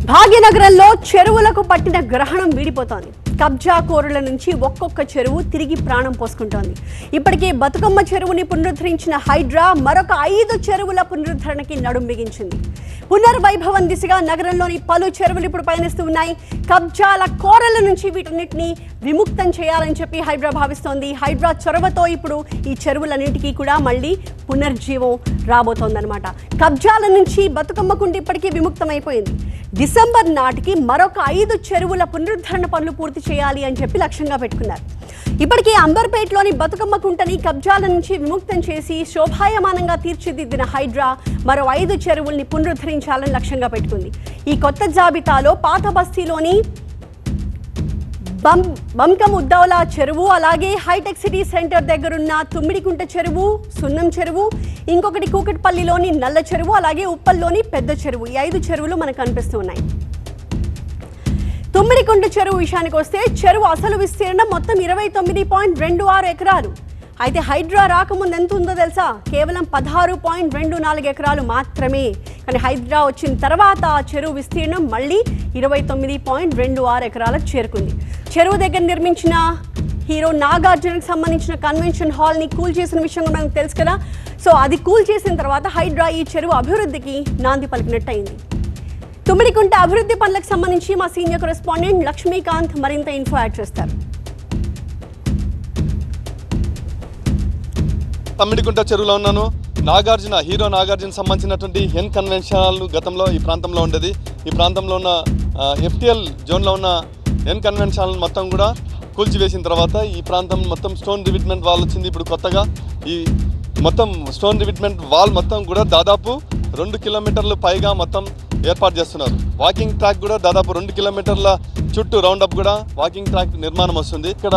భాగ్యనగరంలో చెరువులకు పట్టిన గ్రహణం వీడిపోతోంది. కబ్జా కోరుల నుంచి ఒక్కొక్క చెరువు తిరిగి ప్రాణం పోసుకుంటోంది. ఇప్పటికే బతుకమ్మ చెరువుని పునరుద్ధరించిన హైడ్రా మరొక 5 చెరువుల పునరుద్ధరణకి నడుం బిగించింది. పునర్వైభవం దిశగా నగరంలోని పలు చెరువులు ఇప్పుడు పయనిస్తూ ఉన్నాయి. కబ్జాల కోరల నుంచి వీటన్నిటిని విముక్తం చేయాలని చెప్పి హైడ్రా భావిస్తోంది. హైడ్రా చొరవతో ఇప్పుడు ఈ చెరువులన్నిటికీ కూడా మళ్ళీ పునర్జీవం రాబోతోందన్నమాట. కబ్జాల నుంచి బతుకమ్మ కుంట ఇప్పటికీ విముక్తమైపోయింది. డిసెంబర్ నాటికి మరొక 5 చెరువుల పునరుద్ధరణ పనులు పూర్తి చేయాలి అని చెప్పి లక్ష్యంగా పెట్టుకున్నారు. ఇప్పటికే అంబర్పేటలోని బతుకమ్మ కుంటని కబ్జాల నుంచి విముక్తం చేసి శోభాయమానంగా తీర్చిదిద్దిన హైడ్రా మరో 5 చెరువుల్ని పునరుద్ధరించాలని లక్ష్యంగా పెట్టుకుంది. ఈ కొత్త జాబితాలో పాత బస్తీలోని బంకముద్దౌలా చెరువు, అలాగే హైటెక్ సిటీ సెంటర్ దగ్గరున్న తుమ్మిడికుంట చెరువు, సున్నం చెరువు, ఇంకొకటి కూకట్పల్లిలోని నల్ల చెరువు, అలాగే ఉప్పల్లోని పెద్ద చెరువు, ఈ 5 చెరువులు మనకు కనిపిస్తూ ఉన్నాయి. తుమ్మిడికుంట చెరువు విషయానికి వస్తే చెరువు అసలు విస్తీర్ణం మొత్తం 29.26 ఎకరాలు. అయితే హైడ్రా రాకముందు ఎంత ఉందో తెలుసా? కేవలం 16.24 ఎకరాలు మాత్రమే. కానీ హైడ్రా వచ్చిన తర్వాత ఆ చెరువు విస్తీర్ణం మళ్ళీ 29.26 ఎకరాలకు చేరుకుంది. చెరువు దగ్గర నిర్మించిన హీరో నాగార్జునకు సంబంధించిన కన్వెన్షన్ హాల్ని కూల్ చేసిన విషయం మనకు తెలుసు కదా. సో అది కూల్ చేసిన తర్వాత హైడ్రా ఈ చెరువు అభివృద్ధికి నాంది పలికినట్టయింది. తుమ్మిడికుంట అభివృద్ధి పనులకు సంబంధించి మా సీనియర్ కరెస్పాండెంట్ లక్ష్మీకాంత్ మరింత ఇన్ఫో యాడ్ చేస్తారు. తుమ్మిడికుంట చెరువులో ఉన్నాను. హీరో నాగార్జున సంబంధించినటువంటి ఎన్ కన్వెన్షన్ హాల్ గతంలో ఈ ప్రాంతంలో ఉండేది. ఈ ప్రాంతంలో ఉన్న ఎఫ్టిఎల్ జోన్లో ఉన్న ఎన్ కన్వెన్షన్ హాల్ మొత్తం కూడా కూల్చివేసిన తర్వాత ఈ ప్రాంతం మొత్తం స్టోన్ రివిట్మెంట్ వాల్ వచ్చింది. ఇప్పుడు కొత్తగా ఈ మొత్తం స్టోన్ రివిట్మెంట్ వాల్ మొత్తం కూడా దాదాపు 2 కిలోమీటర్లు పైగా మొత్తం ఏర్పాటు చేస్తున్నారు. వాకింగ్ ట్రాక్ కూడా దాదాపు 2 కిలోమీటర్ల చుట్టూ రౌండప్ కూడా వాకింగ్ ట్రాక్ నిర్మాణం వస్తుంది. ఇక్కడ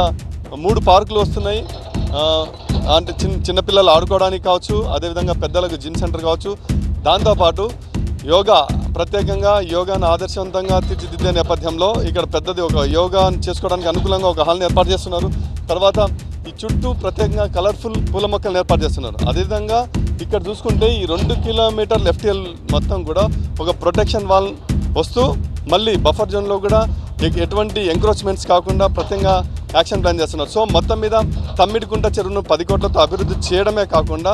3 పార్కులు వస్తున్నాయి. అంటే చిన్నపిల్లలు ఆడుకోవడానికి కావచ్చు, అదేవిధంగా పెద్దలకు జిమ్ సెంటర్ కావచ్చు. దాంతోపాటు ప్రత్యేకంగా యోగాను ఆదర్శవంతంగా తీర్చిదిద్దే నేపథ్యంలో ఇక్కడ పెద్దది ఒక యోగా చేసుకోవడానికి అనుకూలంగా ఒక హాల్ని ఏర్పాటు చేస్తున్నారు. తర్వాత ఈ చుట్టూ ప్రత్యేకంగా కలర్ఫుల్ పూల మొక్కలను ఏర్పాటు చేస్తున్నారు. అదేవిధంగా ఇక్కడ చూసుకుంటే ఈ 2 కిలోమీటర్ల ఎఫ్టిఎల్ మొత్తం కూడా ఒక ప్రొటెక్షన్ వాల్ వస్తూ మళ్ళీ బఫర్ జోన్లో కూడా ఎటువంటి ఎంక్రోచ్మెంట్స్ కాకుండా ప్రత్యేకంగా యాక్షన్ ప్లాన్ చేస్తున్నారు. సో మొత్తం మీద తుమ్మిడికుంట చెరువును 10 కోట్లతో అభివృద్ధి చేయడమే కాకుండా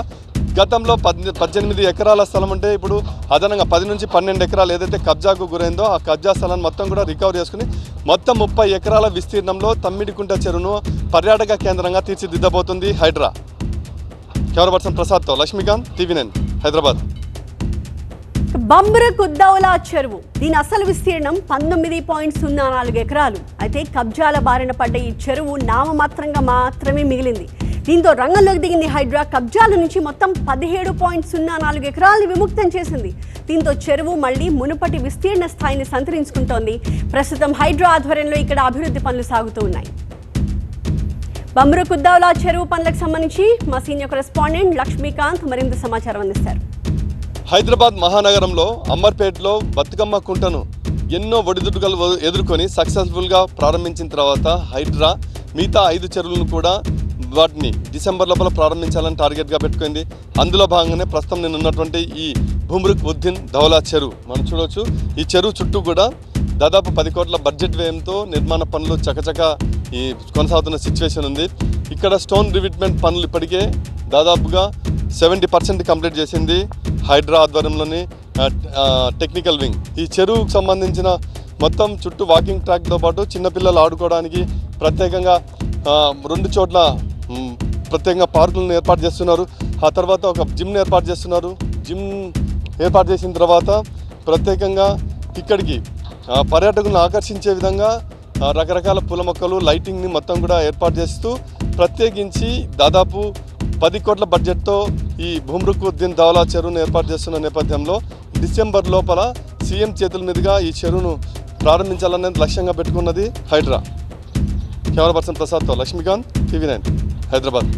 గతంలో 18 ఎకరాల స్థలం ఉంటే ఇప్పుడు అదనంగా 10 నుంచి 12 ఎకరాలు ఏదైతే కబ్జాకు గురైందో ఆ కబ్జా స్థలాన్ని మొత్తం కూడా రికవర్ చేసుకుని మొత్తం 30 ఎకరాల విస్తీర్ణంలో తుమ్మిడికుంట చెరువును పర్యాటక కేంద్రంగా తీర్చిదిద్దబోతుంది హైడ్రా. కెమెరా పర్సన్ ప్రసాద్తో లక్ష్మీకాంత్, TV9 హైదరాబాద్. బంబరకుద్దౌలా చెరువు, దీని అసలు విస్తీర్ణం 19.04 ఎకరాలు. అయితే కబ్జాల బారిన పడ్డ ఈ చెరువు నామమాత్రంగా మాత్రమే మిగిలింది. దీంతో రంగంలోకి దిగింది హైడ్రా. కబ్జాల నుంచి మొత్తం 17.04 ఎకరాలని విముక్తం చేసింది. దీంతో చెరువు మళ్లీ మునుపటి విస్తీర్ణ స్థాయిని సంతరించుకుంటోంది. ప్రస్తుతం హైడ్రా ఆధ్వర్యంలో ఇక్కడ అభివృద్ధి పనులు సాగుతూ ఉన్నాయి. బంబరకుద్దౌలా చెరువు పనులకు సంబంధించి మా సీనియర్ కరెస్పాండెంట్ లక్ష్మీకాంత్ మరింత సమాచారం అందిస్తారు. హైదరాబాద్ మహానగరంలో అంబర్పేటలో బతుకమ్మ కుంటను ఎన్నో ఒడిదుడుకులు ఎదుర్కొని సక్సెస్ఫుల్గా ప్రారంభించిన తర్వాత హైడ్రా మిగతా 5 చెరువులను కూడా వాటిని డిసెంబర్ లోపల ప్రారంభించాలని టార్గెట్గా పెట్టుకుంది. అందులో భాగంగానే ప్రస్తుతం నేను ఉన్నటువంటి ఈ బంబరకుద్దౌలా చెరువు మనం చూడవచ్చు. ఈ చెరువు చుట్టూ కూడా దాదాపు 10 కోట్ల బడ్జెట్ వ్యయంతో నిర్మాణ పనులు చకచక ఈ కొనసాగుతున్న సిచ్యువేషన్ ఉంది. ఇక్కడ స్టోన్ రివిట్మెంట్ పనులు ఇప్పటికే దాదాపుగా 70% కంప్లీట్ చేసింది హైడ్రా ఆధ్వర్యంలోని టెక్నికల్ వింగ్. ఈ చెరువుకు సంబంధించిన మొత్తం చుట్టూ వాకింగ్ ట్రాక్తో పాటు చిన్నపిల్లలు ఆడుకోవడానికి ప్రత్యేకంగా 2 చోట్ల ప్రత్యేకంగా పార్కులను ఏర్పాటు చేస్తున్నారు. ఆ తర్వాత ఒక జిమ్ని ఏర్పాటు చేస్తున్నారు. జిమ్ ఏర్పాటు చేసిన తర్వాత ప్రత్యేకంగా ఇక్కడికి పర్యాటకులను ఆకర్షించే విధంగా రకరకాల పూల మొక్కలు, లైటింగ్ని మొత్తం కూడా ఏర్పాటు చేస్తూ ప్రత్యేకించి దాదాపు 10 కోట్ల బడ్జెట్తో ఈ బంబరకుద్దౌలా చెరువును ఏర్పాటు చేస్తున్న నేపథ్యంలో డిసెంబర్ లోపల సీఎం చేతుల మీదుగా ఈ చెరువును ప్రారంభించాలనేది లక్ష్యంగా పెట్టుకున్నది హైడ్రా. కెమెరా పర్సన్ ప్రసాద్తో లక్ష్మీకాంత్, TV9 హైదరాబాద్.